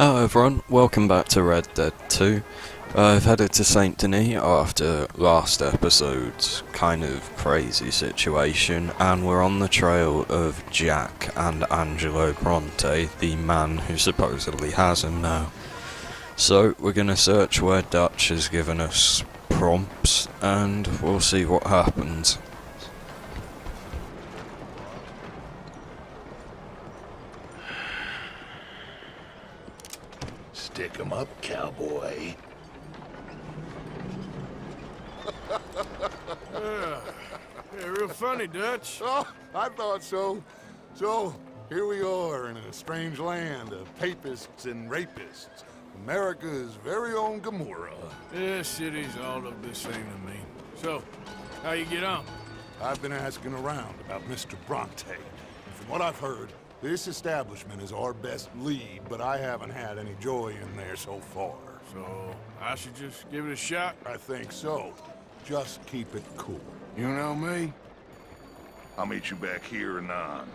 Hello everyone, welcome back to Red Dead 2. I've headed to Saint Denis after last episode's kind of crazy situation, and we're on the trail of Jack and Angelo Bronte, the man who supposedly has him now. So we're gonna search where Dutch has given us prompts, and we'll see what happens. Stick 'em up, cowboy. Yeah, real funny, Dutch. Oh, I thought so. So, here we are in a strange land of papists and rapists. America's very own Gomorrah. This city's all of the same to me. So, how you get on? I've been asking around about Mr. Bronte. And from what I've heard, this establishment is our best lead, but I haven't had any joy in there so far. So, I should just give it a shot? I think so. Just keep it cool. You know me? I'll meet you back here anon.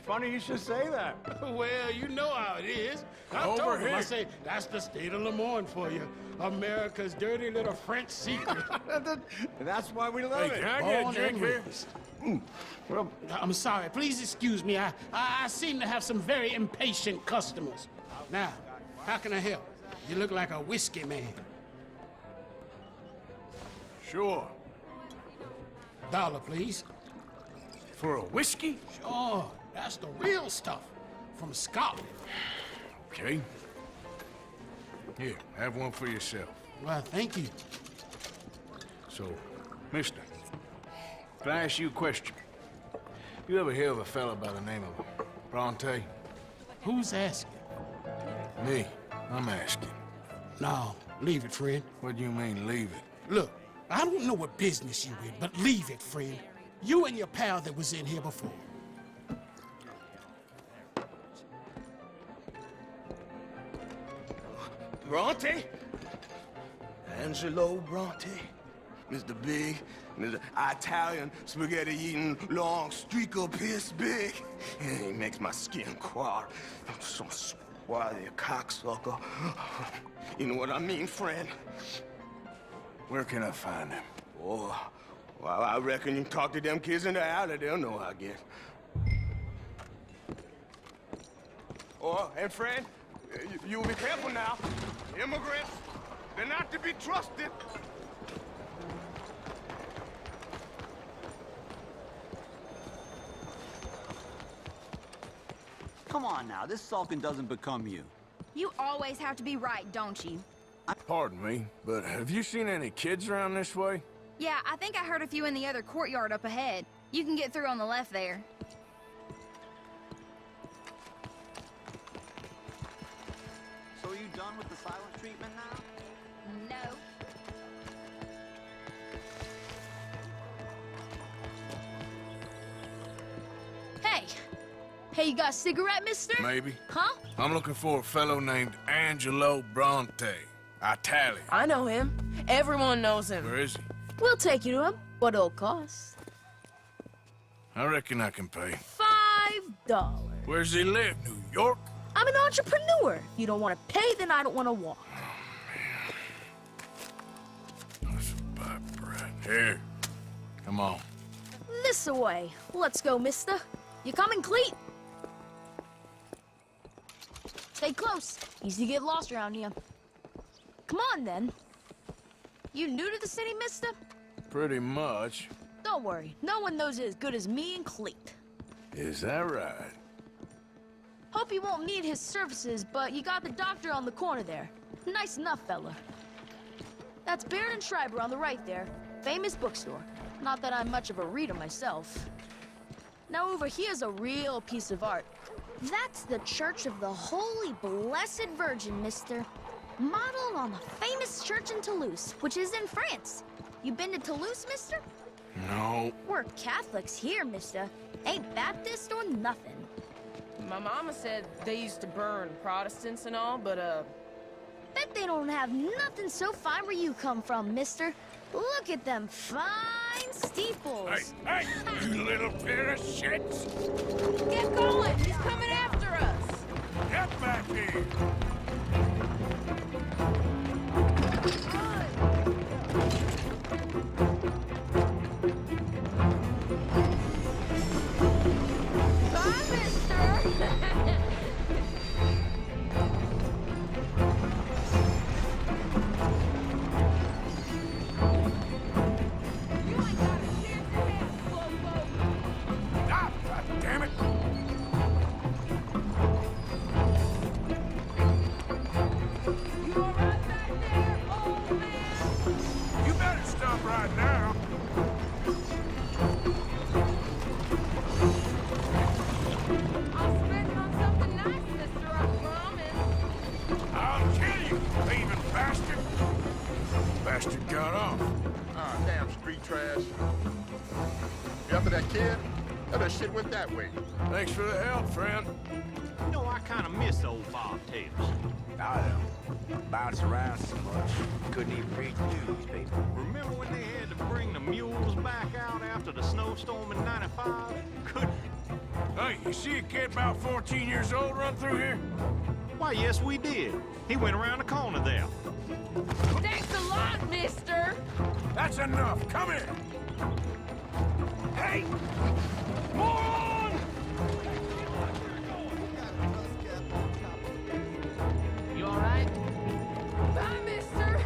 Funny you should say that. Well, you know how it is. I Over told him, I here. say, that's the state of Lemoyne for you. America's dirty little French secret. That's why we love Hey, it. can I get a Born drink and here? raised. Well, I'm sorry, please excuse me. I seem to have some very impatient customers. Now, how can I help? You look like a whiskey man. Sure. $1, please. For a whiskey? Sure, that's the real stuff. From Scotland. Okay. Here, have one for yourself. Well, thank you. So, mister, can I ask you a question? You ever hear of a fella by the name of Bronte? Who's asking? Me. I'm asking. No, leave it, friend. What do you mean, leave it? Look, I don't know what business you in, but leave it, friend. You and your pal that was in here before. Bronte? Angelo Bronte? Mr. Big, Mr. Italian spaghetti-eating long streaker piss big. He makes my skin crawl. I'm so swarthy, cocksucker. You know what I mean, friend? Where can I find him? Oh, well, I reckon you talk to them kids in the alley, they'll know, I guess. Oh, and friend, you be careful now. Immigrants, they're not to be trusted. Come on now, this sulking doesn't become you. You always have to be right, don't you? Pardon me, but have you seen any kids around this way? Yeah, I think I heard a few in the other courtyard up ahead. You can get through on the left there. So are you done with the silent treatment now? No. Hey! Hey, you got a cigarette, mister? Maybe. Huh? I'm looking for a fellow named Angelo Bronte. Italian. I know him. Everyone knows him. Where is he? We'll take you to him. What it'll cost? I reckon I can pay. $5. Where's he live? New York? I'm an entrepreneur. If you don't want to pay, then I don't want to walk. That's a buy bread. Here. Come on. This away. Let's go, mister. You coming, Cleet? Stay close. Easy to get lost around here. Come on, then. You new to the city, mister? Pretty much. Don't worry. No one knows it as good as me and Cleet. Is that right? Hope you won't need his services, but you got the doctor on the corner there. Nice enough, fella. That's Baird and Schreiber on the right there. Famous bookstore. Not that I'm much of a reader myself. Now over here's a real piece of art. That's the Church of the Holy Blessed Virgin, mister. Modeled on the famous church in Toulouse, which is in France. You been to Toulouse, mister? No. We're Catholics here, mister. Ain't Baptist or nothing. My mama said they used to burn Protestants and all, but, Bet they don't have nothing so fine where you come from, mister. Look at them fine steeples. Hey, you little pair of shits! Get going! He's coming after us! Get back here! Bye, mister! Ah, God damn it! You all right back there, old man? You better stop right now. I'll spend it on something nice, mister, I promise. I'll kill you, thieving bastard! Bastard got off. Ah, damn street trash. You after that kid? Oh, that shit went that way. Thanks for the help, friend. You know, I kind of miss old bobtails. I don't. Bounce around so much. Couldn't even read the newspaper. Remember when they had to bring the mules back out after the snowstorm in '95? Couldn't. Hey, you see a kid about 14 years old run through here? Why, yes, we did. He went around the corner there. Thanks a lot, mister! That's enough. Come here. Hey! Moron! You all right? Bye, mister!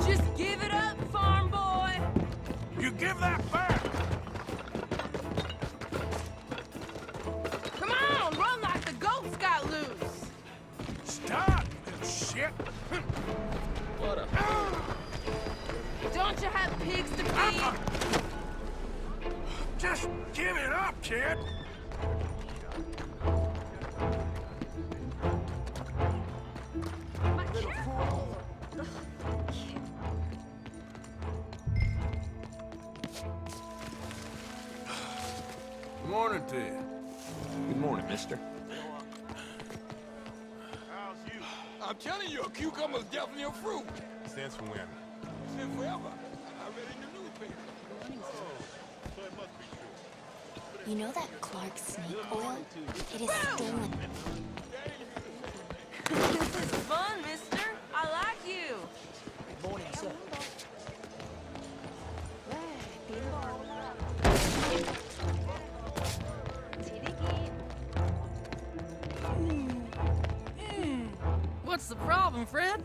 Just give it up, farm boy! You give that back! Come on, run like the goats got loose! Stop, little shit! What a... Don't you have pigs to feed? Just give it up, kid! Good morning to you. Good morning, mister. How's you? I'm telling you, a cucumber's definitely a fruit. Since when? Since forever. I read it in the newspaper. So it must be true. You know that Clark snake oil? It is stolen. This is fun, mister. I like you. Good morning, sir. What's the problem, friend?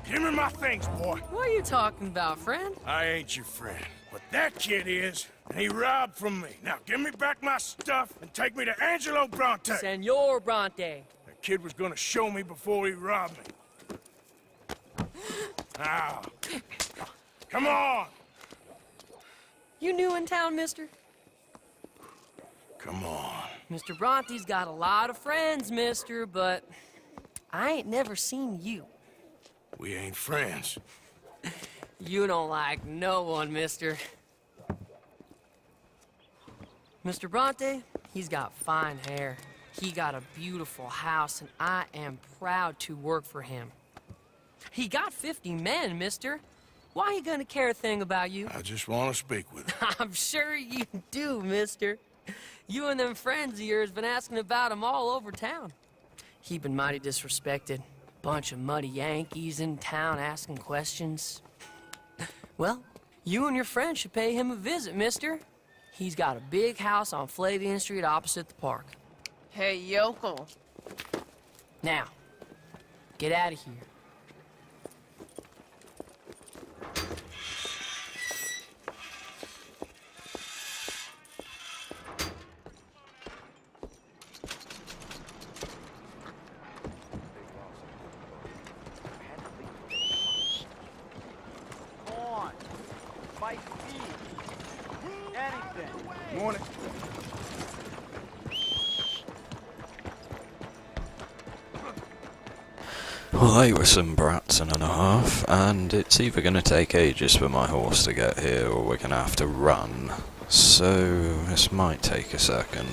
Give me my things, boy. What are you talking about, friend? I ain't your friend, but that kid is, and he robbed from me. Now give me back my stuff and take me to Angelo Bronte. Senor Bronte. That kid was gonna show me before he robbed me. Now, come on. You new in town, mister? Come on. Mr. Bronte's got a lot of friends, mister, but I ain't never seen you. We ain't friends. You don't like no one, mister. Mr. Bronte, he's got fine hair. He got a beautiful house, and I am proud to work for him. He got 50 men, mister. Why he gonna care a thing about you? I just want to speak with him. I'm sure you do, mister. You and them friends of yours been asking about him all over town. He been mighty disrespected. Bunch of muddy Yankees in town asking questions. Well, you and your friend should pay him a visit, mister. He's got a big house on Flavian Street opposite the park. Hey, yokel. Now, get out of here. Morning. Well, they were some brats and a half, and it's either going to take ages for my horse to get here, or we're going to have to run. So, this might take a second.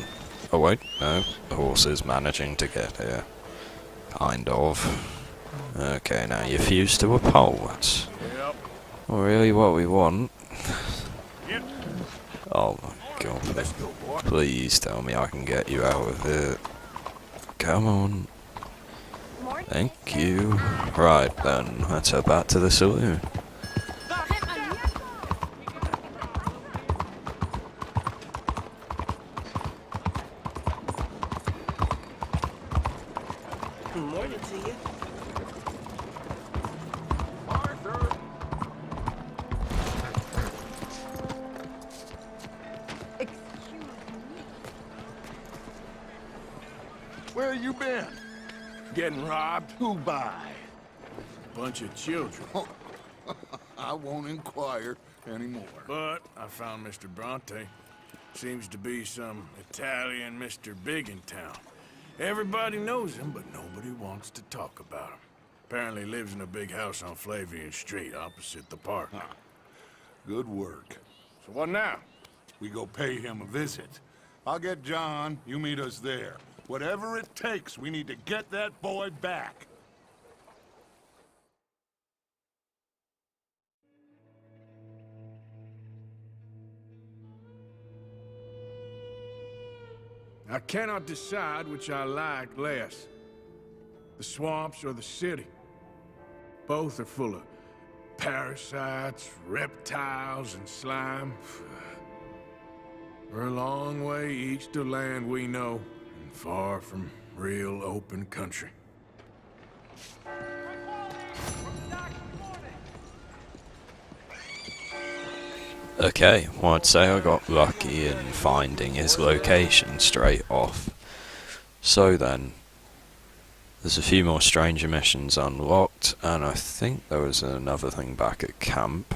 Oh wait, no, the horse is managing to get here. Kind of. Okay, now you're fused to a pole, that's not really what we want. Oh my god, please tell me I can get you out of it. Come on. Thank you. Right then, let's head back to the saloon. Morning to you. Arthur! Where you been? Getting robbed? Who by? Bunch of children. I won't inquire anymore. But I found Mr. Bronte. Seems to be some Italian Mr. Big in town. Everybody knows him, but nobody wants to talk about him. Apparently lives in a big house on Flavian Street, opposite the park. Good work. So what now? We go pay him a visit. I'll get John, you meet us there. Whatever it takes, we need to get that boy back. I cannot decide which I like less. The swamps or the city. Both are full of parasites, reptiles, and slime. We're a long way east of land we know, and far from real open country. Okay, well I'd say I got lucky in finding his location straight off. So then, there's a few more stranger missions unlocked, and I think there was another thing back at camp.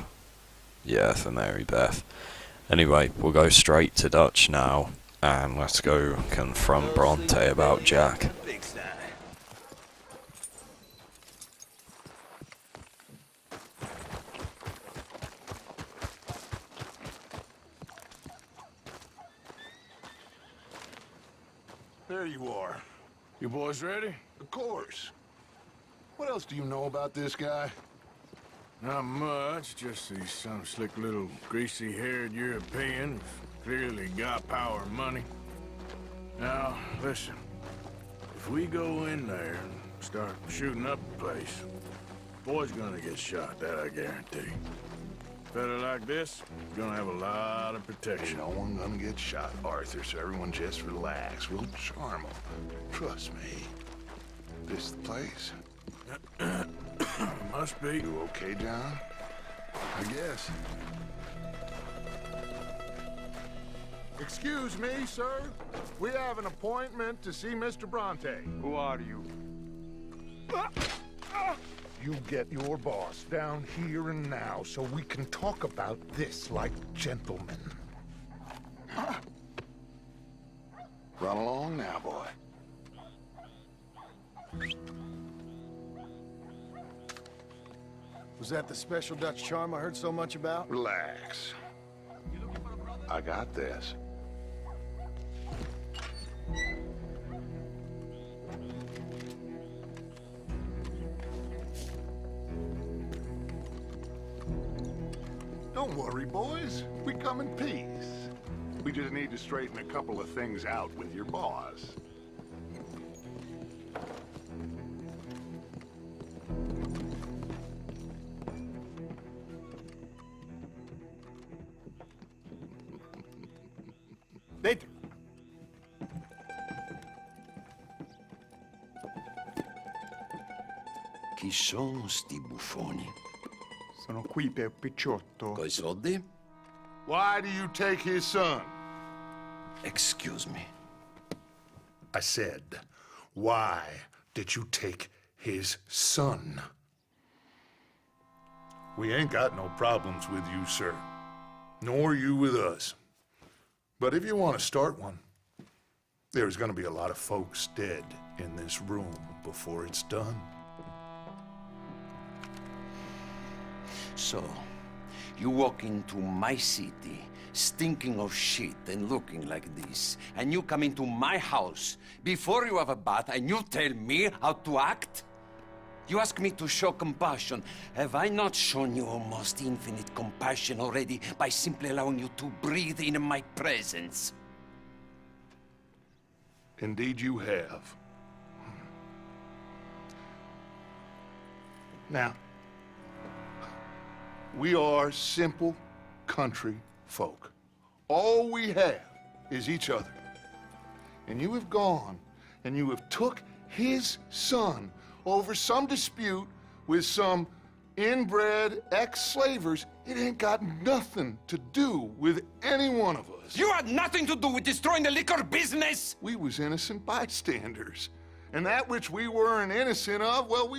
Yeah, for Mary Beth. Anyway, we'll go straight to Dutch now, and let's go confront Bronte about Jack. There you are. You boys ready? Of course. What else do you know about this guy? Not much, just he's some slick little greasy-haired European who's clearly got power and money. Now, listen. If we go in there and start shooting up the place, boy's gonna get shot, that I guarantee. Fella like this, gonna have a lot of protection. No one gonna get shot, Arthur, so everyone just relax. We'll charm them. Trust me. This the place? Must be. You okay, John? I guess. Excuse me, sir. We have an appointment to see Mr. Bronte. Who are you? You get your boss down here and now so we can talk about this like gentlemen. Run along now, boy. Was that the special Dutch charm I heard so much about? Relax. I got this. Don't worry, boys. We come in peace. We just need to straighten a couple of things out with your boss. Later. Chi sono sti buffoni? Sono qui per Picciotto. Coi soldi? Why do you take his son? Excuse me. I said, why did you take his son? We ain't got no problems with you, sir. Nor you with us. But if you want to start one, there's gonna be a lot of folks dead in this room before it's done. So, you walk into my city, stinking of shit and looking like this, and you come into my house before you have a bath and you tell me how to act? You ask me to show compassion. Have I not shown you almost infinite compassion already by simply allowing you to breathe in my presence? Indeed you have. Now, we are simple country folk. All we have is each other. And you have gone and you have took his son over some dispute with some inbred ex-slavers. It ain't got nothing to do with any one of us. You had nothing to do with destroying the liquor business! We was innocent bystanders. And that which we weren't innocent of, well,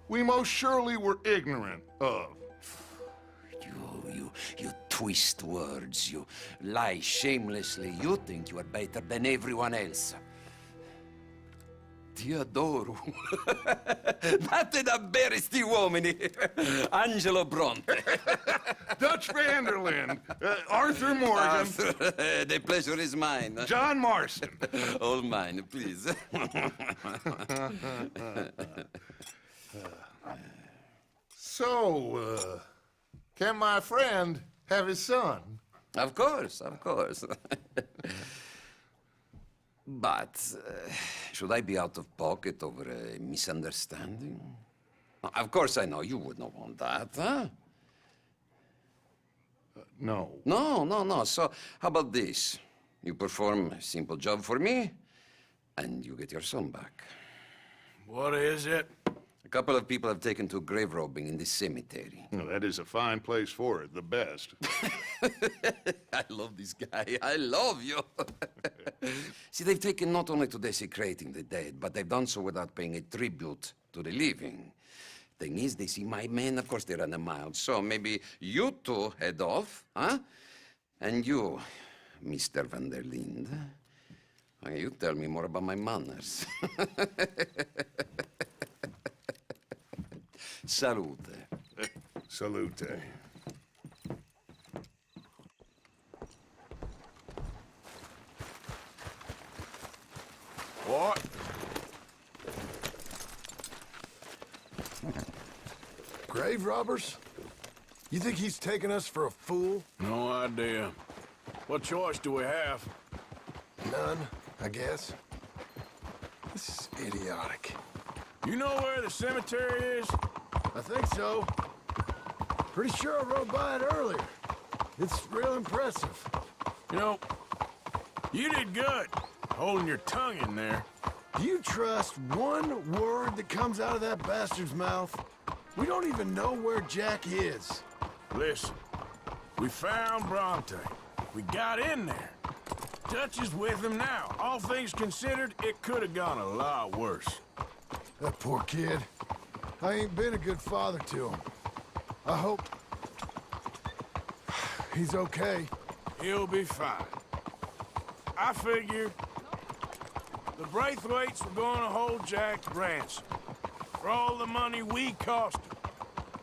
we most surely were ignorant of. You twist words, you lie shamelessly. You think you are better than everyone else. Ti adoro. Date davvero sti uomini. Angelo Bronte. Dutch Van der Linde. Arthur Morgan. The pleasure is mine. John Marston. All mine, please. So, can my friend have his son? Of course, of course. But, should I be out of pocket over a misunderstanding? Of course I know you would not want that, huh? No. No. So, how about this? You perform a simple job for me, and you get your son back. What is it? A couple of people have taken to grave robbing in this cemetery. Well, that is a fine place for it, the best. I love this guy. I love you. See, they've taken not only to desecrating the dead, but they've done so without paying a tribute to the living. Thing is, they see my men, of course they run a mile. So maybe you two head off, huh? And you, Mr. Van der Linde, you tell me more about my manners. Salute. Salute. What? Grave robbers? You think he's taking us for a fool? No idea. What choice do we have? None, I guess. This is idiotic. You know where the cemetery is? I think so. Pretty sure I rode by it earlier. It's real impressive. You know, you did good, holding your tongue in there. Do you trust one word that comes out of that bastard's mouth? We don't even know where Jack is. Listen, we found Bronte. We got in there. Dutch is with him now. All things considered, it could have gone a lot worse. That poor kid. I ain't been a good father to him. I hope he's okay. He'll be fine. I figure the Braithwaites were going to hold Jack ransom for all the money we cost him.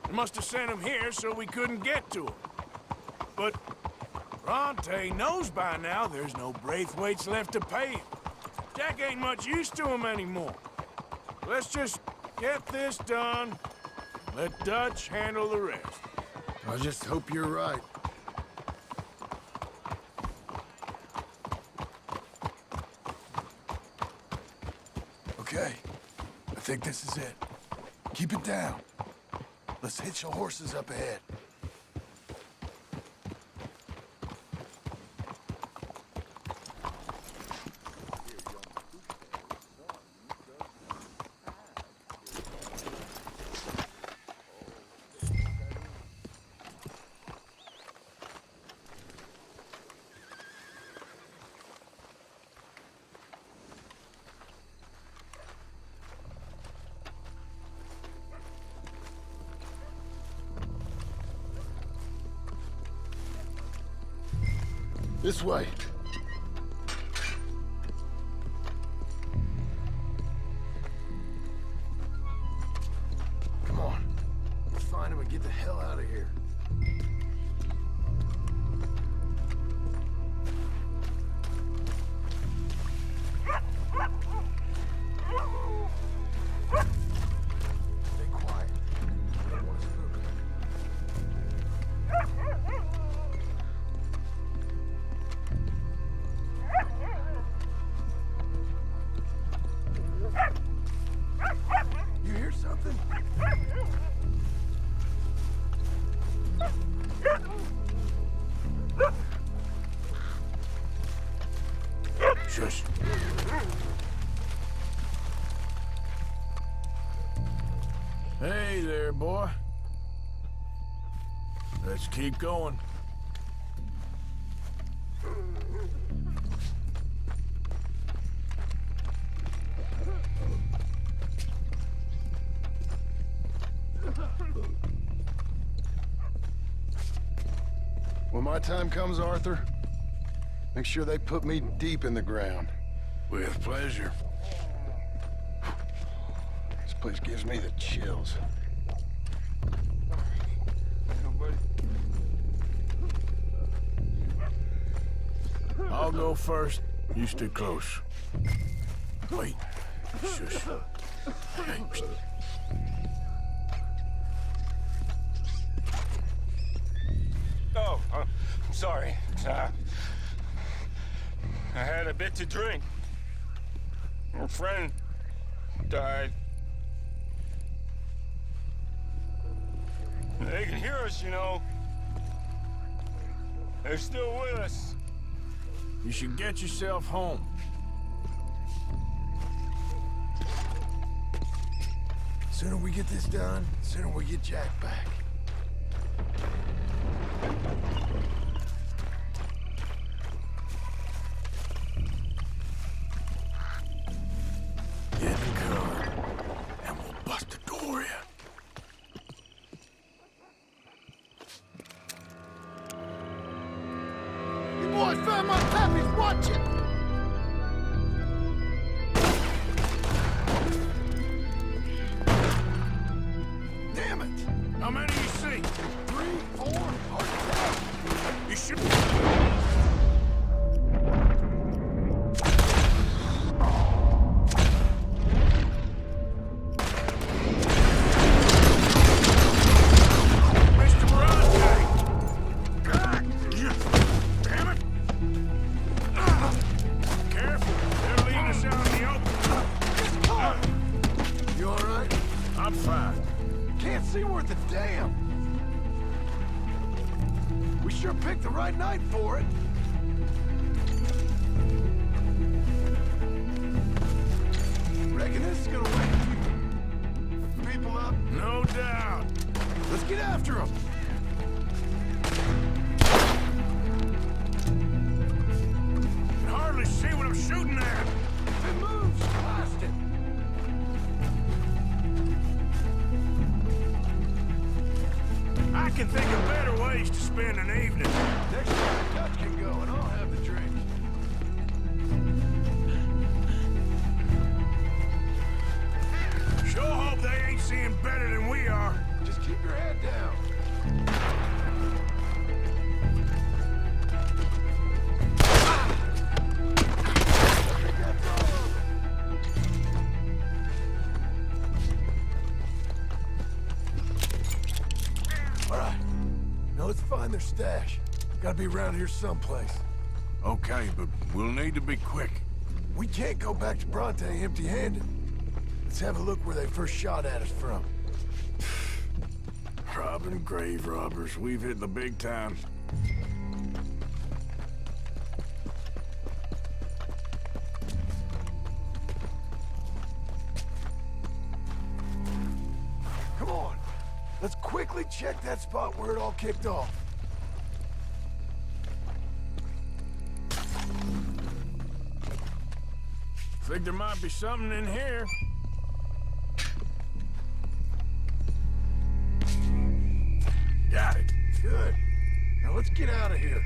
They must have sent him here so we couldn't get to him. But Bronte knows by now there's no Braithwaites left to pay him. Jack ain't much use to him anymore. Let's just get this done. Let Dutch handle the rest. I just hope you're right. Okay, I think this is it. Keep it down. Let's hitch the horses up ahead. This way. Come on. Let's find him and get the hell out of here. Shush. Hey there, boy. Let's keep going. When my time comes, Arthur, make sure they put me deep in the ground. With pleasure. This place gives me the chills. I'll go first. You stay close. Wait. Shush. Hey, psst. Oh, I'm sorry. I had a bit to drink. Our friend died. They can hear us, you know. They're still with us. You should get yourself home. Sooner we get this done, sooner we get Jack back. Get in the car, and we'll bust the door in. You boys found my puppies, watch it! Damn it! How many you see? 3, 4, hard to tell. You should... Mr. Bronte! Damn it! Careful, they're leaving us out in the open. You alright? I'm fine. Can't see worth a damn. We sure picked the right night for it. Reckon this is gonna wake a few people up? No doubt. Let's get after them. Can hardly see what I'm shooting at. If it moves, blast it. I can think of better ways to spend an evening. Next time Dutch can go and I'll have the drink. Sure hope they ain't seeing better than we are. Just keep your head down. All right. Now let's find their stash. Gotta be around here someplace. Okay, but we'll need to be quick. We can't go back to Bronte empty-handed. Let's have a look where they first shot at us from. Robbing grave robbers. We've hit the big time. Come on. Let's quickly check that spot where it all kicked off. Think there might be something in here. Got it. Good. Now let's get out of here.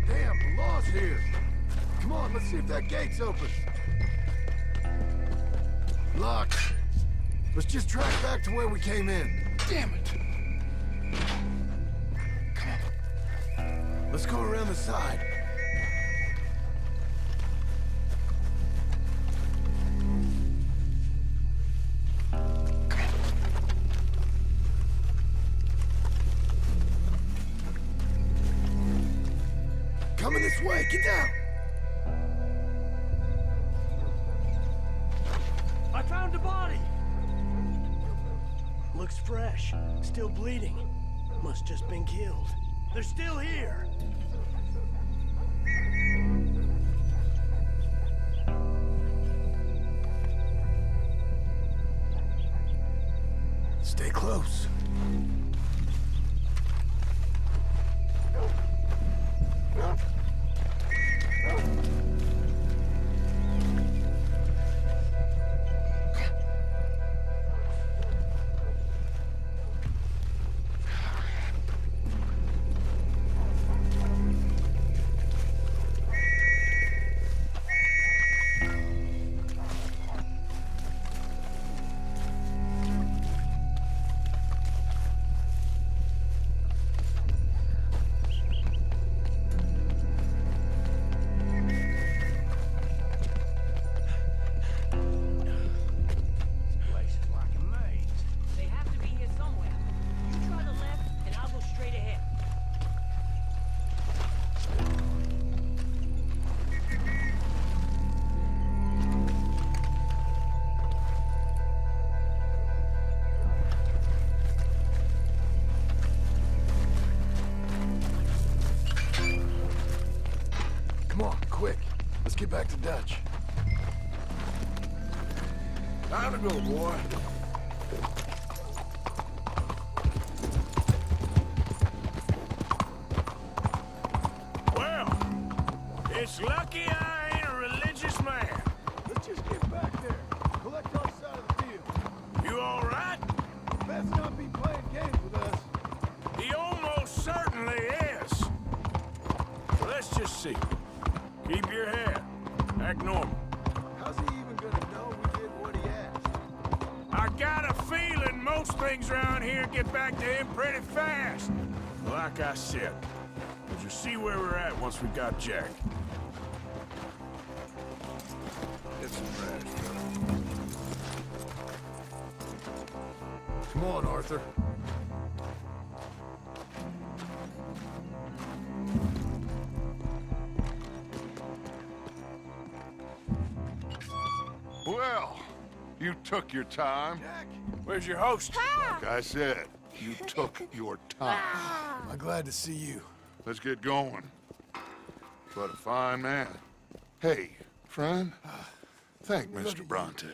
Damn, the law's here. Come on, let's see if that gate's open. Locked. Let's just track back to where we came in. Damn it. Come on. Let's go around the side. Coming this way, get down! I found a body! Looks fresh, still bleeding. Must just been killed. They're still here! Come on, quick. Let's get back to Dutch. Time to go, boy. Well, it's lucky I ain't a religious man. Let's just get back there. Collect our side of the deal. You all right? Best not be playing games with us. He almost certainly is. Let's just see. Keep your head. Act normal. How's he even gonna know we did what he asked? I got a feeling most things around here get back to him pretty fast. Like I said, we'll just see where we're at once we got Jack. Get some rest, brother. Come on, Arthur. Well, you took your time. Jack, where's your host? Like I said, you took your time. I'm glad to see you. Let's get going. What a fine man. Hey, friend, thank Mr. Bronte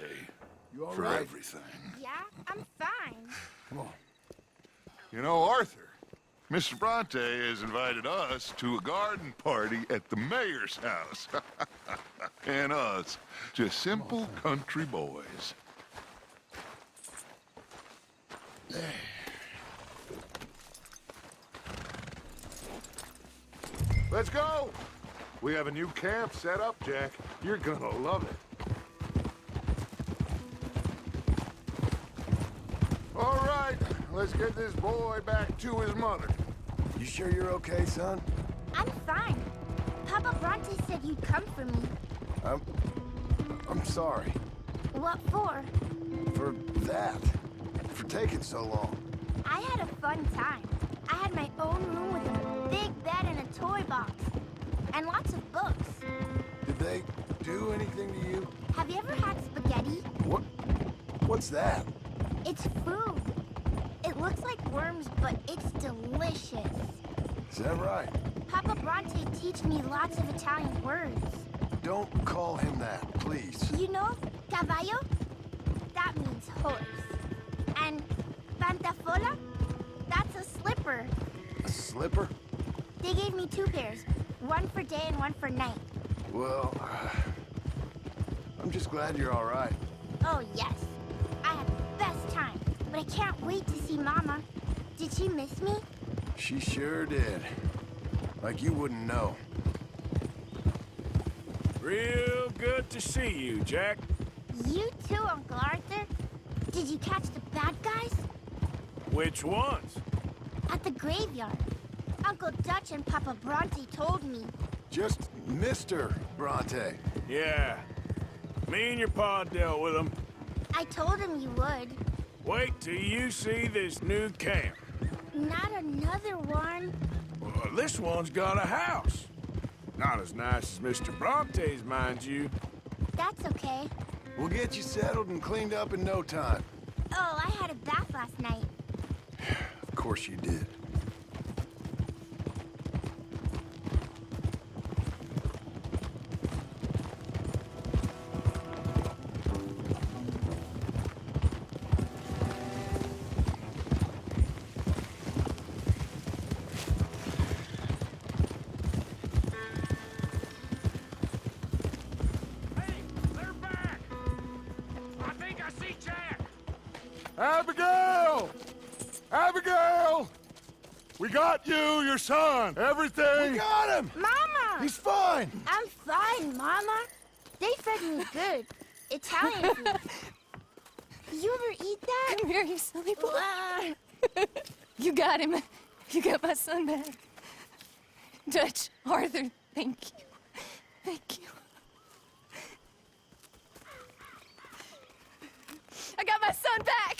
You all for right? everything. Yeah, I'm fine. Come on. You know, Arthur, Mr. Bronte has invited us to a garden party at the mayor's house. And us, just simple country boys. Let's go! We have a new camp set up, Jack. You're gonna love it. All right, let's get this boy back to his mother. You sure you're okay, son? I'm fine. Papa Bronte said you'd come for me. I'm sorry. What for? For that. For taking so long. I had a fun time. I had my own room with a big bed and a toy box. And lots of books. Did they do anything to you? Have you ever had spaghetti? What's that? It's food. It looks like worms, but it's delicious. Is that right? Papa Bronte teach me lots of Italian words. Don't call him that, please. You know, caballo? That means horse. And pantafola? That's a slipper. A slipper? They gave me 2 pairs. One for day and one for night. Well, I'm just glad you're all right. Oh, yes. I had the best time. But I can't wait to see Mama. Did she miss me? She sure did. Like you wouldn't know. Real good to see you, Jack. You too, Uncle Arthur. Did you catch the bad guys? Which ones? At the graveyard. Uncle Dutch and Papa Bronte told me. Just Mr. Bronte. Yeah. Me and your pa dealt with them. I told him you would. Wait till you see this new camp. Not another one. Well, this one's got a house. Not as nice as Mr. Bronte's, mind you. That's okay. We'll get you settled and cleaned up in no time. Oh, I had a bath last night. Of course you did. Abigail! Abigail! We got you, your son, everything. We got him! Mama! He's fine! I'm fine, Mama. They fed me good. Italian food. You ever eat that? Come here, you silly boy. You got him. You got my son back. Dutch, Arthur, thank you. Thank you. I got my son back!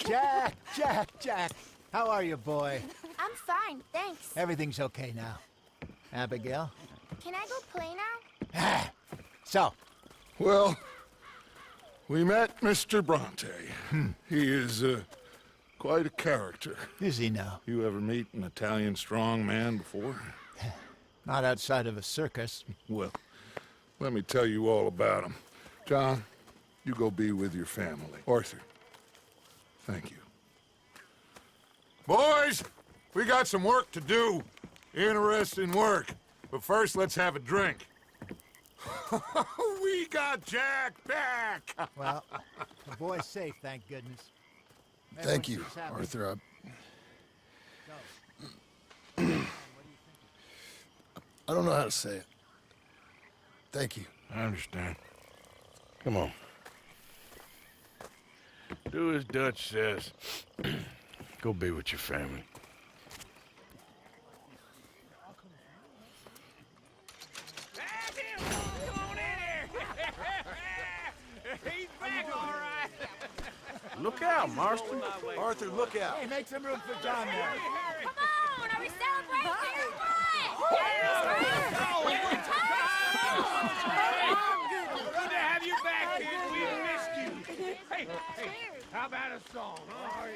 Jack. How are you, boy? I'm fine, thanks. Everything's okay now. Abigail? Can I go play now? So? Well, we met Mr. Bronte. He is quite a character. Is he now? You ever meet an Italian strong man before? Not outside of a circus. Well, Let me tell you all about them. John, you go be with your family. Arthur, thank you. Boys, we got some work to do. Interesting work. But first, let's have a drink. We got Jack back! Well, the boy's safe, thank goodness. Thank you, Arthur. I don't know how to say it. Thank you. I understand. Come on. Do as Dutch says. Go be with your family. He's back, all right. Look out, Marston. Arthur, look out. Hey, make some room for John there. Come on, are we celebrating or what? Good to have you back, kid. We missed you. Hey, how about a song? Huh?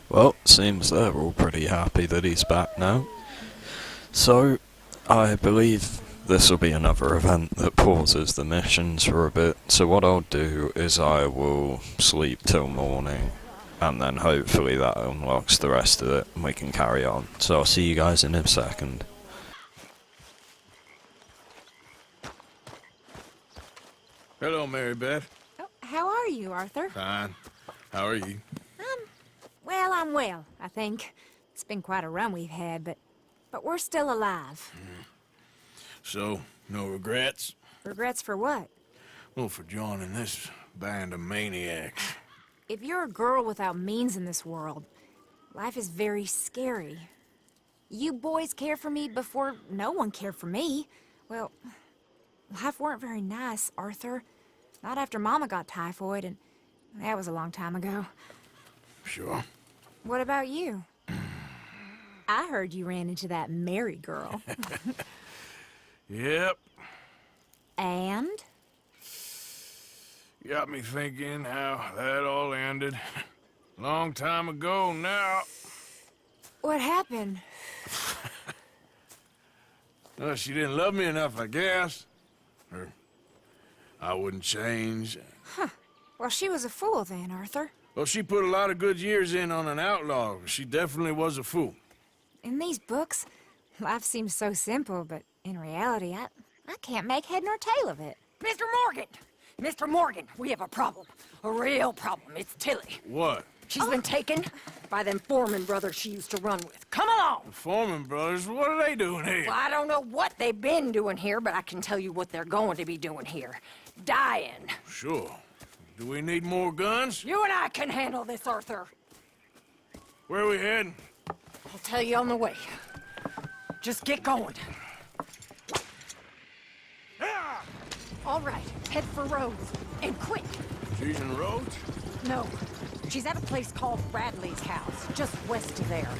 Well, seems they're all pretty happy that he's back now. So, I believe this will be another event that pauses the missions for a bit. So what I'll do is I will sleep till morning, and then hopefully that unlocks the rest of it and we can carry on. So I'll see you guys in a second. Hello, Mary Beth. Oh, how are you, Arthur? Fine. How are you? Well, I'm well, I think. It's been quite a run we've had, but we're still alive. So, no regrets? Regrets for what? Well, for joining this band of maniacs. If you're a girl without means in this world, life is very scary. You boys cared for me before no one cared for me. Well, life weren't very nice, Arthur. Not after Mama got typhoid, and that was a long time ago. Sure. What about you? I heard you ran into that Mary girl. Yep. And? Got me thinking how that all ended. Long time ago now. What happened? Well, she didn't love me enough, I guess. Or I wouldn't change. Huh. Well, she was a fool then, Arthur. Well, she put a lot of good years in on an outlaw. She definitely was a fool. In these books, life seems so simple, but in reality, I can't make head nor tail of it. Mr. Morgan! Mr. Morgan, we have a problem. A real problem. It's Tilly. What? She's been taken by them Foreman brothers she used to run with. Come along! The Foreman brothers? What are they doing here? Well, I don't know what they've been doing here, but I can tell you what they're going to be doing here. Dying. Sure. Do we need more guns? You and I can handle this, Arthur. Where are we heading? I'll tell you on the way. Just get going. All right, head for Rhodes, and quick. She's in Rhodes? No, she's at a place called Bradley's house, just west of there.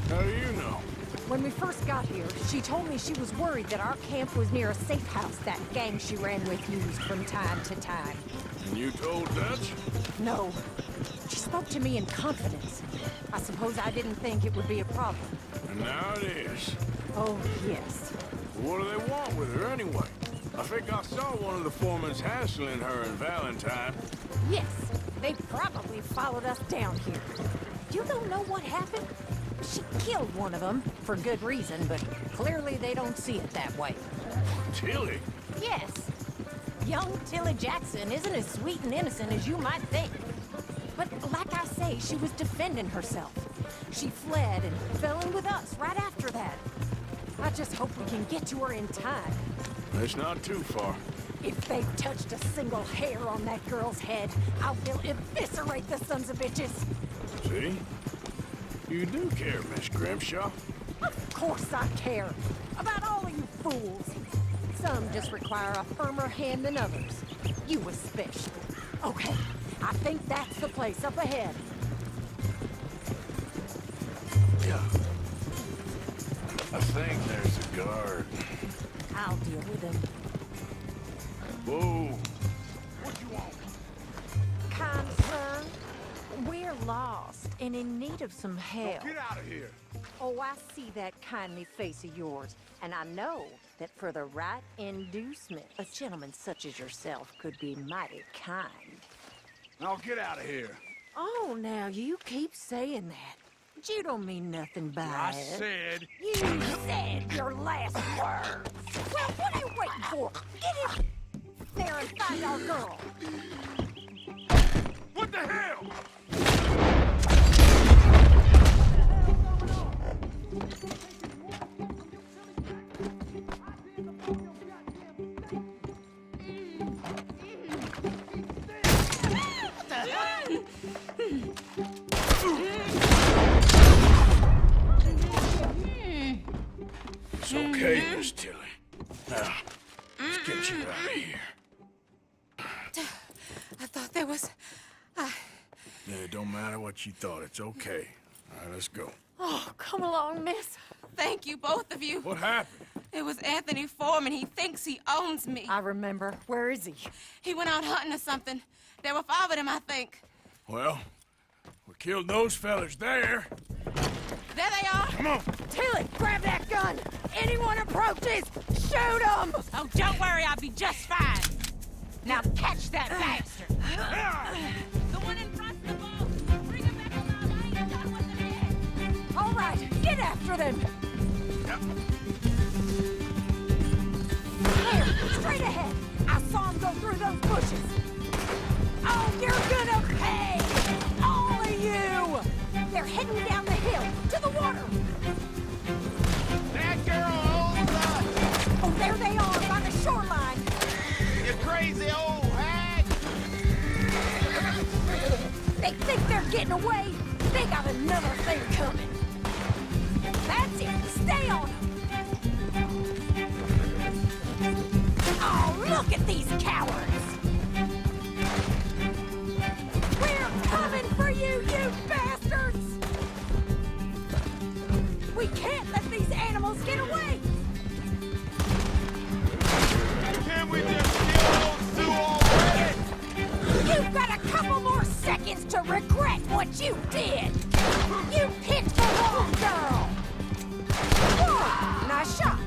How do you know? When we first got here, she told me she was worried that our camp was near a safe house that gang she ran with used from time to time. And you told Dutch? No. She spoke to me in confidence. I suppose I didn't think it would be a problem. And now it is. Oh, yes. What do they want with her anyway? I think I saw one of the foremans hassling her and Valentine. Yes, they probably followed us down here. You don't know what happened? She killed one of them, for good reason, but clearly they don't see it that way. Tilly? Yes. Young Tilly Jackson isn't as sweet and innocent as you might think. But like I say, she was defending herself. She fled and fell in with us right after that. I just hope we can get to her in time. It's not too far. If they've touched a single hair on that girl's head, I will eviscerate the sons of bitches. See? You do care, Miss Grimshaw. Of course I care. About all of you fools. Some just require a firmer hand than others. You especially. Okay, I think that's the place up ahead. Yeah. I think there's a guard. I'll deal with him. Whoa. What you want? Kind sir, we're lost and in need of some help. Get out of here. Oh, I see that kindly face of yours, and I know that for the right inducement, a gentleman such as yourself could be mighty kind. Now get out of here. Oh, now you keep saying that. But you don't mean nothing by I it. said... You said your last words. Well, what are you waiting for? Get in there and find our girl. What the hell? It's okay, Miss Tilly. Now, let's get you out of here. I thought there was... Yeah, it don't matter what you thought. It's okay. All right, let's go. Oh, come along, miss. Thank you, both of you. What happened? It was Anthony Foreman. He thinks he owns me. I remember. Where is he? He went out hunting or something. There were 5 of them, I think. Well, we killed those fellas there. There they are. Come on. Tilly, grab that gun. Anyone approaches, shoot them. Oh, don't worry. I'll be just fine. Now catch that bastard. The one in front of the boat. Bring him back around. I ain't done with them yet. All right, get after them. There, straight ahead. I saw him go through those bushes. Oh, you're gonna pay! All of you! They're heading down the hill, to the water. That girl owns us! Oh, there they are, by the shoreline. You crazy old hag! They think they're getting away. They got another thing coming. That's it. Stay on them. Oh, look at these cowards. We're coming for you, you bastards! We can't let these animals get away. Can we just kill those 2 already? You've got a couple more seconds to regret what you did. You picked the wrong girl. Whoa, nice shot.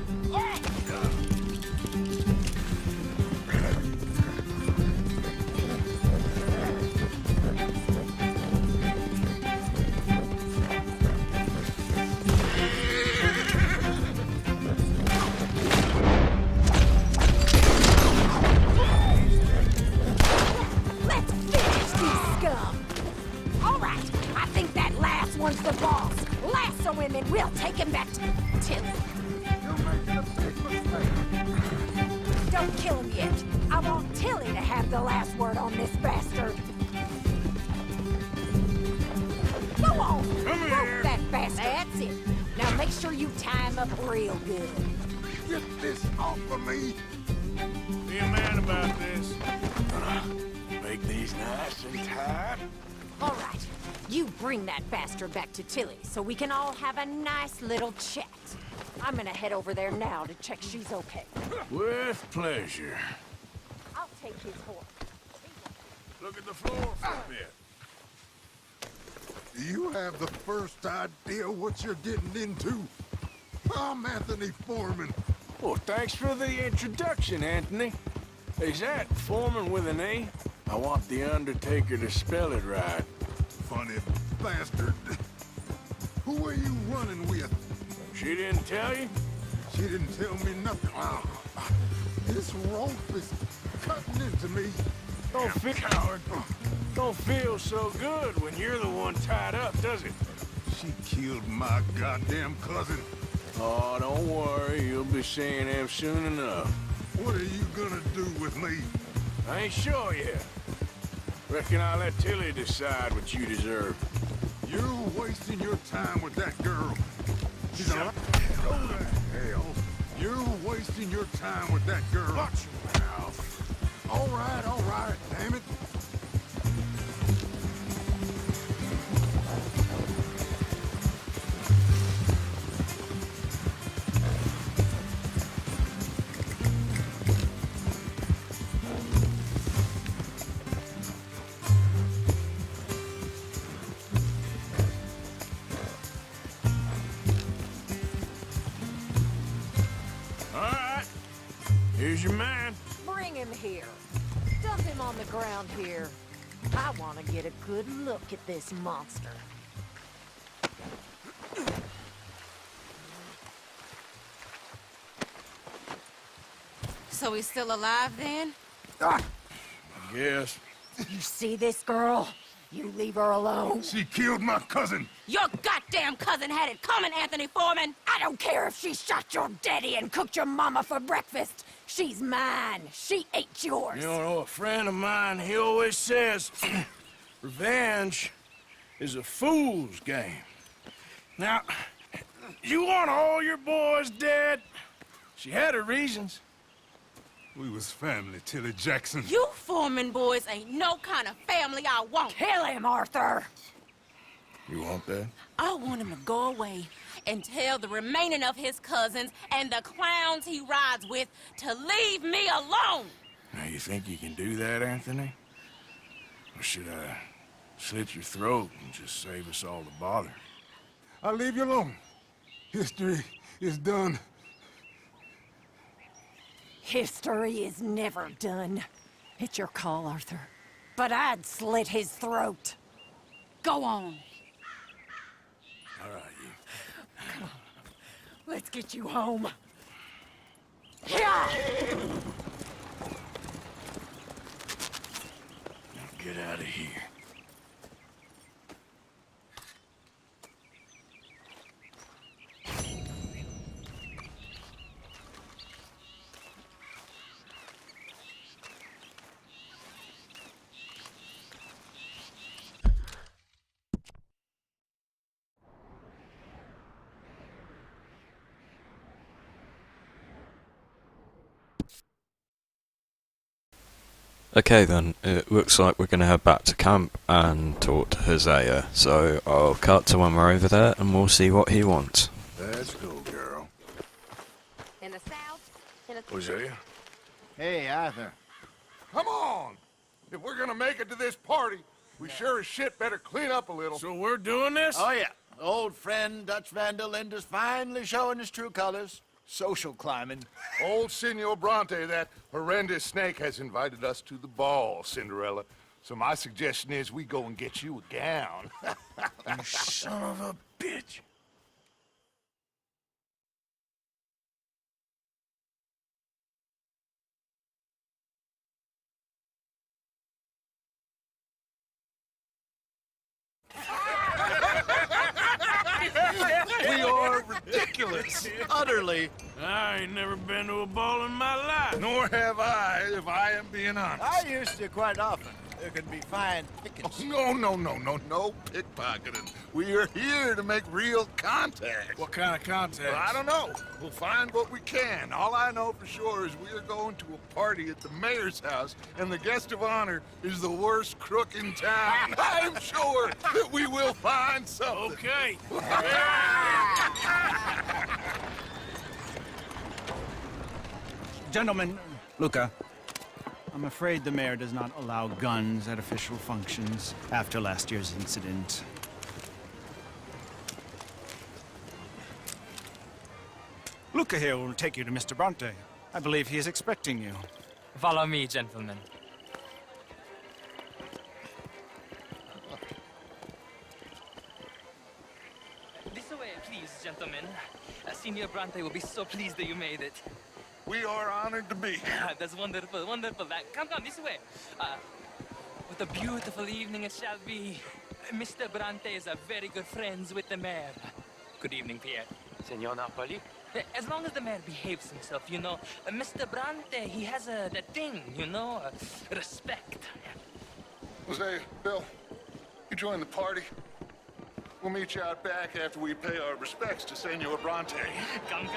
Let's finish these scum. All right, I think that last one's the boss. Lasso him and we'll take him back to Tilly. Don't kill him yet. I want Tilly to have the last word on this bastard. Go on, rope that bastard. That's it. Now make sure you tie him up real good. Get this off of me! Be a man about this. Make these nice and tight. All right, you bring that bastard back to Tilly so we can all have a nice little chat. I'm gonna head over there now to check she's okay. With pleasure. I'll take his horse. Look at the floor for a bit. Do you have the first idea what you're getting into? I'm Anthony Foreman. Well, thanks for the introduction, Anthony. Is that Foreman with an A? I want the Undertaker to spell it right. Funny bastard. Who are you running with? She didn't tell you? She didn't tell me nothing. This rope is cutting into me. Don't feel so good when you're the one tied up, does it? She killed my goddamn cousin. Oh, don't worry. You'll be seeing him soon enough. What are you gonna do with me? I ain't sure yet. Reckon I'll let Tilly decide what you deserve. You're wasting your time with that girl. She's a... Go to hell. You're wasting your time with that girl. Watch your mouth. All right, damn it. Here's your man. Bring him here. Dump him on the ground here. I want to get a good look at this monster. So he's still alive then? I guess. You see this girl? You leave her alone. She killed my cousin. Your goddamn cousin had it coming, Anthony Foreman. I don't care if she shot your daddy and cooked your mama for breakfast. She's mine. She ate yours. You know, a friend of mine, he always says, revenge is a fool's game. Now, you want all your boys dead? She had her reasons. We was family, Tilly Jackson. You Foreman boys ain't no kind of family I want. Kill him, Arthur. You want that? I want him to go away and tell the remaining of his cousins and the clowns he rides with to leave me alone. Now, you think you can do that, Anthony? Or should I slit your throat and just save us all the bother? I'll leave you alone. History is done. History is never done. It's your call, Arthur. But I'd slit his throat. Go on. All right, you. Come on. Let's get you home. Yeah! Now get out of here. Okay then, it looks like we're going to head back to camp and talk to Hosea, so I'll cut to when we're over there and we'll see what he wants. Let's go, girl. In the south? Hosea? Hey, Arthur. Come on! If we're gonna make it to this party, we sure as shit better clean up a little. So we're doing this? Oh, yeah. Old friend Dutch Van der Linde is finally showing his true colors. Social climbing. Old Senor Bronte, that horrendous snake, has invited us to the ball, Cinderella. So my suggestion is we go and get you a gown. You son of a bitch. We are ridiculous. Utterly. I ain't never been to a ball in my life. Nor have I, if I am being honest. I used to quite often. There can be fine pickings. Oh, no pickpocketing. We are here to make real contact. What kind of contact? Well, I don't know. We'll find what we can. All I know for sure is we are going to a party at the mayor's house, and the guest of honor is the worst crook in town. I'm sure that we will find something. Okay. Gentlemen, Luca, I'm afraid the mayor does not allow guns at official functions after last year's incident. Luca here will take you to Mr. Bronte. I believe he is expecting you. Follow me, gentlemen. This way, please, gentlemen. Senior Bronte will be so pleased that you made it. We are honored to be here. That's wonderful, wonderful. Come, this way. What a beautiful evening it shall be. Mr. Bronte is very good friends with the mayor. Good evening, Pierre. Senor Napoli? As long as the mayor behaves himself, you know. Mr. Bronte, he has that thing, you know, respect. Jose, Bill, you join the party. We'll meet you out back after we pay our respects to Senor Bronte. Come.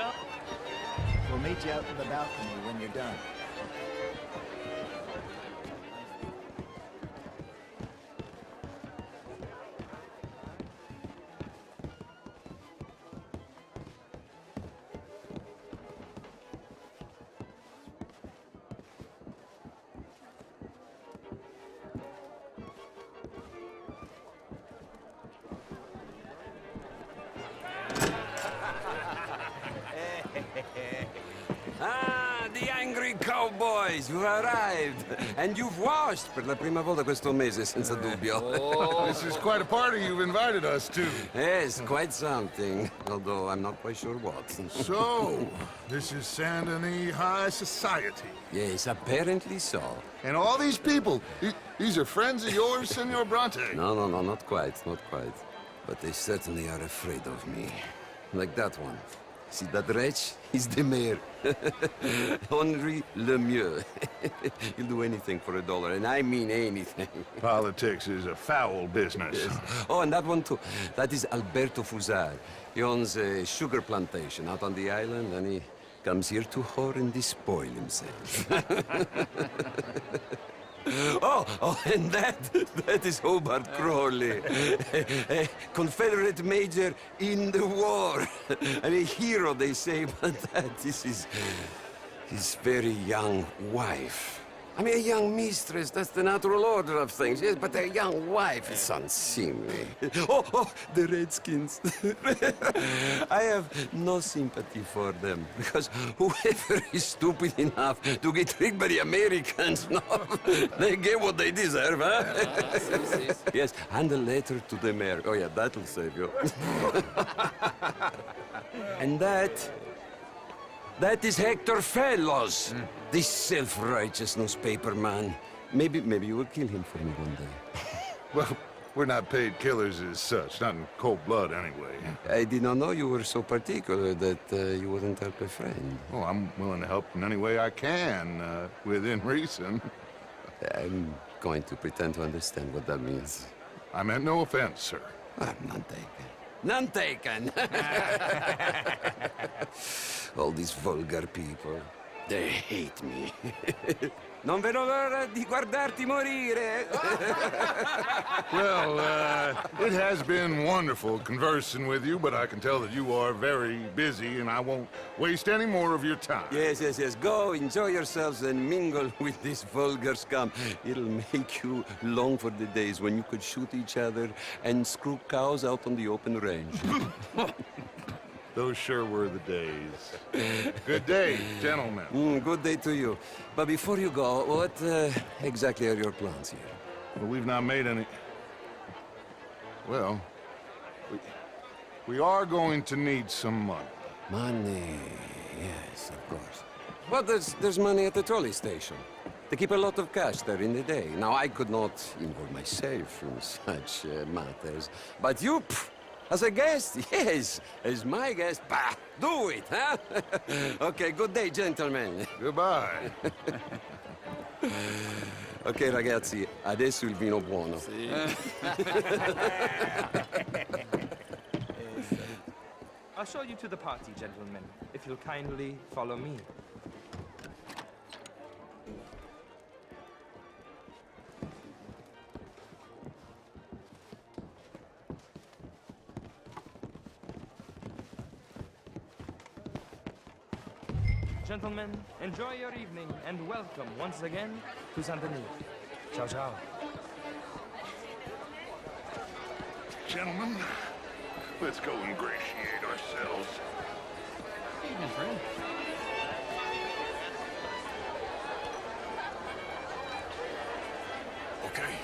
We'll meet you out in the balcony when you're done. Ah, the angry cowboys, you arrived. And you've washed per la prima volta questo mese, senza dubbio. Oh, this is quite a party you've invited us to. Yes, quite something. Although I'm not quite sure what. So, this is Saint Denis High Society. Yes, apparently so. And all these people, these are friends of yours, Senor Bronte? No, not quite, not quite. But they certainly are afraid of me. Like that one. See that wretch? He's the mayor. Henri Lemieux. He'll do anything for $1, and I mean anything. Politics is a foul business. Yes. Oh, and that one too. That is Alberto Fusar. He owns a sugar plantation out on the island, and he comes here to whore and despoil himself. Oh, and that is Hobart Crawley, a Confederate major in the war. And a hero, they say, but that is his very young wife. I mean, a young mistress, that's the natural order of things, yes, but a young wife is unseemly. Oh, the Redskins. I have no sympathy for them, because whoever is stupid enough to get tricked by the Americans, no, they get what they deserve, huh? Yes, and a letter to the mayor. Oh, yeah, that'll save you. And that is Hector Fellows, this self-righteous newspaper man. Maybe you will kill him for me one day. Well, we're not paid killers as such, not in cold blood anyway. I did not know you were so particular that you wouldn't help a friend. Well, I'm willing to help in any way I can, within reason. I'm going to pretend to understand what that means. I meant no offense, sir. None taken. None taken! All these vulgar people, they hate me. Non vedo l'ora di guardarti morire. Well, it has been wonderful conversing with you, but I can tell that you are very busy, and I won't waste any more of your time. Yes. Go, enjoy yourselves, and mingle with this vulgar scum. It'll make you long for the days when you could shoot each other and screw cows out on the open range. Those sure were the days. Good day, gentlemen. Good day to you. But before you go, what exactly are your plans here? Well, we've not made any... Well, we are going to need some money. Money, yes, of course. But there's money at the trolley station. They keep a lot of cash there in the day. Now, I could not involve myself in such matters. But you... As a guest? Yes. As my guest? Bah, do it, huh? Okay, good day, gentlemen. Goodbye. Ok, ragazzi, adesso il vino buono. Sì. I'll show you to the party, gentlemen, if you'll kindly follow me. Gentlemen, enjoy your evening and welcome once again to Saint Denis. Ciao, ciao. Gentlemen, let's go ingratiate ourselves. Evening, friend. Okay.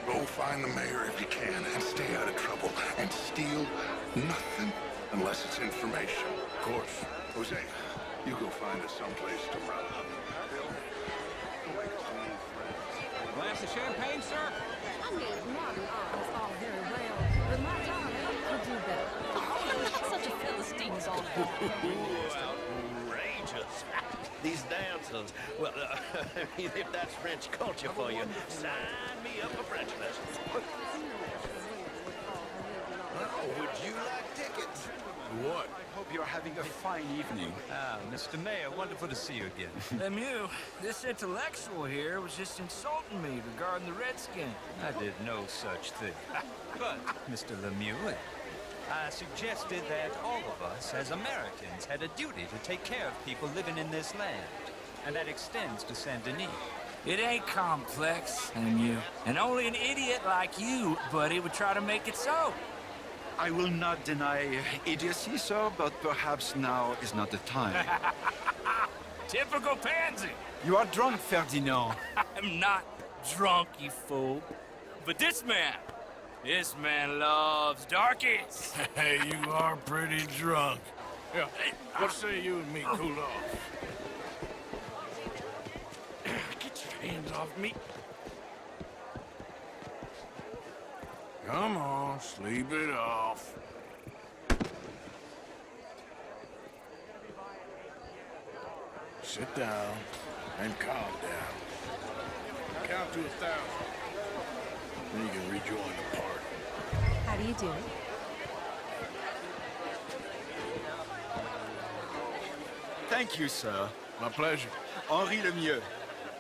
Go find the mayor if you can and stay out of trouble. And steal nothing unless it's information. Of course. Jose, you go find us someplace to rob. Glass of champagne, sir? I mean, modern art is all very well, but my darling could do better. Oh, I'm not such a Philistine as all that. Outrageous. These dancers. Well, if that's French culture for you, sign me up for French lessons. Oh, would you like tickets? What? I hope you're having a fine evening. Ah, Mr. Mayor, wonderful to see you again. Lemieux, this intellectual here was just insulting me regarding the Redskins. I did no such thing. But, Mr. Lemieux, I suggested that all of us, as Americans, had a duty to take care of people living in this land. And that extends to Saint Denis. It ain't complex, Lemieux. And only an idiot like you, buddy, would try to make it so. I will not deny idiocy, sir, but perhaps now is not the time. Typical pansy. You are drunk, Ferdinand. I'm not drunk, you fool. But this man loves darkies. Hey, you are pretty drunk. Yeah, what say you and me cool off? Get your hands off me. Come on, sleep it off. Sit down and calm down. Count to 1,000. Then you can rejoin the party. How do you do it? Thank you, sir. My pleasure. Henri Lemieux.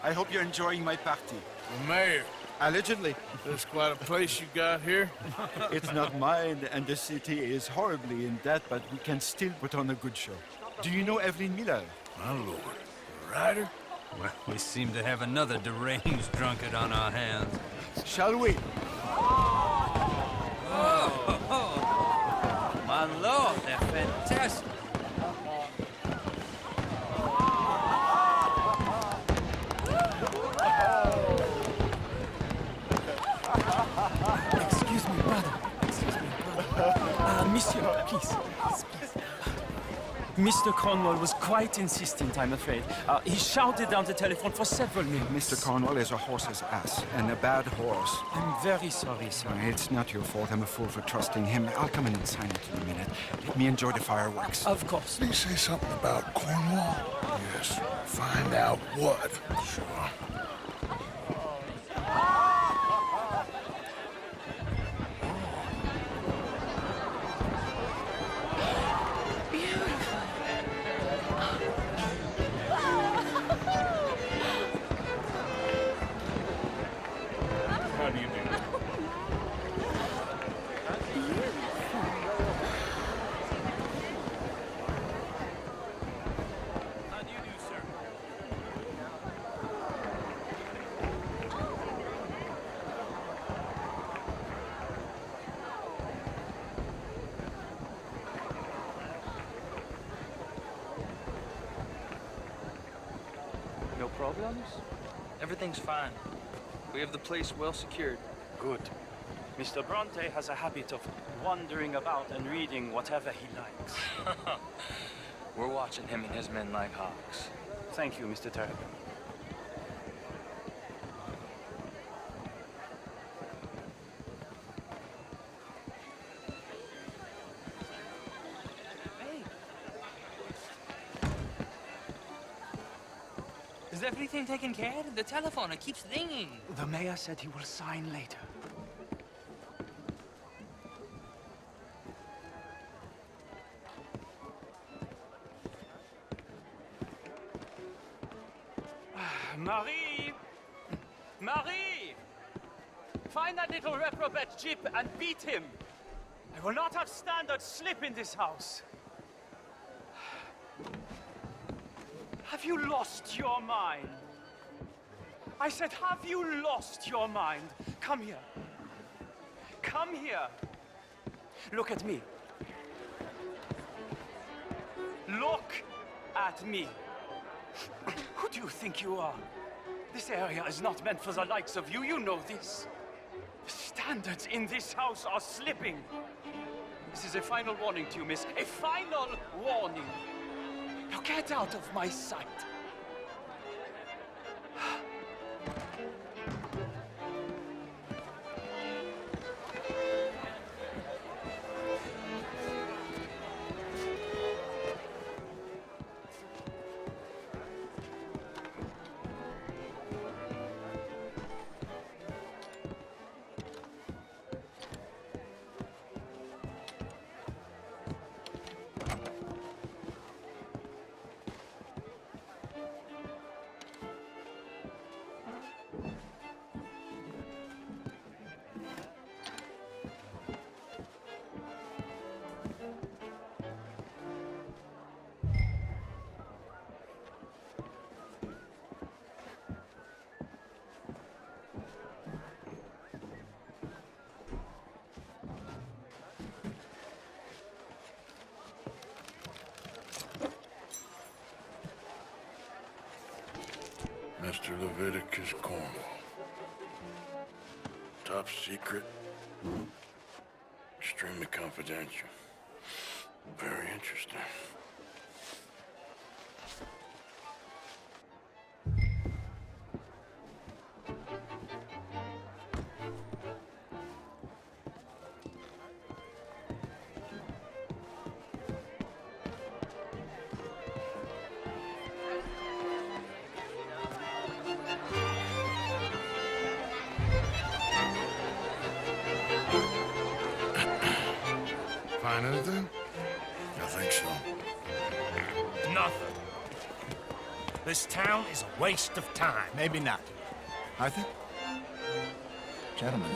I hope you're enjoying my party. The mayor. Allegedly. That's quite a place you got here. It's not mine, and the city is horribly in debt, but we can still put on a good show. Do you know Evelyn Miller? My lord. The writer? Well, we seem to have another deranged drunkard on our hands. Shall we? Oh, my lord, they're fantastic. Excuse me, brother. Monsieur, please. Mr. Cornwall was quite insistent, I'm afraid. He shouted down the telephone for several minutes. Mr. Cornwall is a horse's ass, and a bad horse. I'm very sorry, sir. It's not your fault. I'm a fool for trusting him. I'll come in and sign it in a minute. Let me enjoy the fireworks. Of course. Did he say something about Cornwall? Yes. Find out what. Sure. How do you do? How do you do, sir? No problems? Everything's fine. We have the place well secured. Good. Mr. Bronte has a habit of wandering about and reading whatever he likes. We're watching him and his men like hawks. Thank you, Mr. Terrapin. Hey! Is everything taken care of? The telephone, it keeps ringing. The mayor said he will sign later. Marie! Marie! Find that little reprobate Jip and beat him! I will not have standard slip in this house! Have you lost your mind? I said, have you lost your mind? Come here. Come here. Look at me. Look at me. Who do you think you are? This area is not meant for the likes of you. You know this. The standards in this house are slipping. This is a final warning to you, miss. A final warning. Now get out of my sight. Mr. Leviticus Cornwall. Top secret. Extremely confidential. Very interesting. Find anything? I think so. Nothing. This town is a waste of time. Maybe not. Arthur? Gentlemen,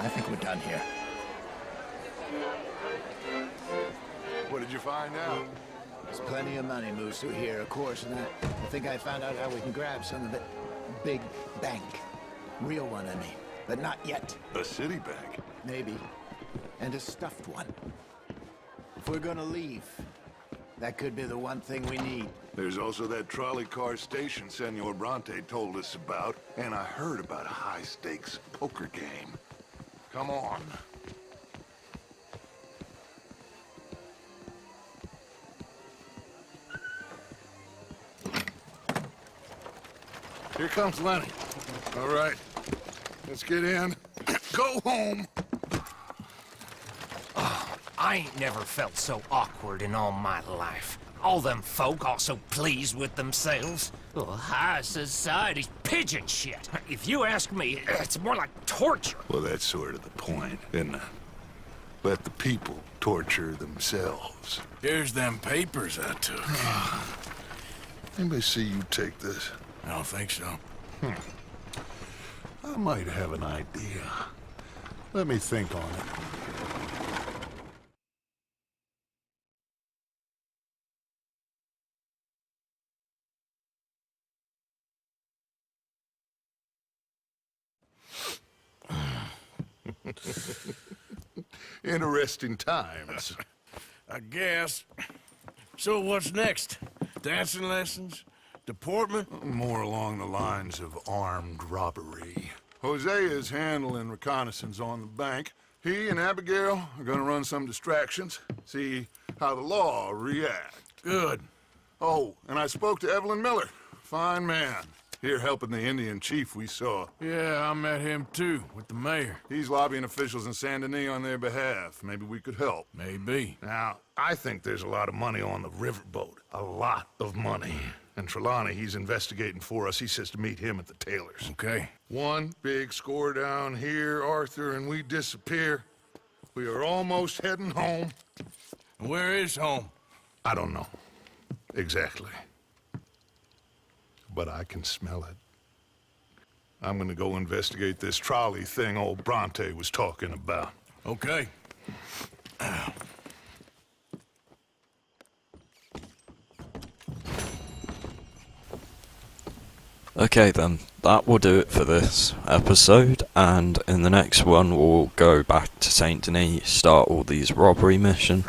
I think we're done here. What did you find out? There's plenty of money moves through here, of course, and I think I found out how we can grab some of it. Big bank. Real one, I mean. But not yet. A city bank? Maybe. And a stuffed one. If we're gonna leave, that could be the one thing we need. There's also that trolley car station Senor Bronte told us about, and I heard about a high-stakes poker game. Come on. Here comes Lenny. All right, let's get in. Go home. I ain't never felt so awkward in all my life. All them folk all so pleased with themselves. Oh, high society's pigeon shit. If you ask me, it's more like torture. Well, that's sort of the point, isn't it? Let the people torture themselves. Here's them papers I took. Anybody see you take this? I don't think so. I might have an idea. Let me think on it. Interesting times. I guess. So what's next? Dancing lessons? Deportment? More along the lines of armed robbery. Hosea is handling reconnaissance on the bank. He and Abigail are gonna run some distractions, see how the law react. Good. Oh, and I spoke to Evelyn Miller. Fine man. Here helping the Indian chief we saw. Yeah, I met him too, with the mayor. He's lobbying officials in Saint Denis on their behalf. Maybe we could help. Maybe. Now, I think there's a lot of money on the riverboat. A lot of money. And Trelawney, he's investigating for us. He says to meet him at the Taylor's. Okay. One big score down here, Arthur, and we disappear. We are almost heading home. Where is home? I don't know. Exactly. But I can smell it. I'm gonna go investigate this trolley thing old Bronte was talking about. Okay. Okay then, that will do it for this episode, and in the next one we'll go back to Saint Denis, start all these robbery missions,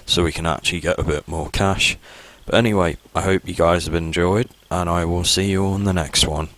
so we can actually get a bit more cash. But anyway, I hope you guys have enjoyed, and I will see you on the next one.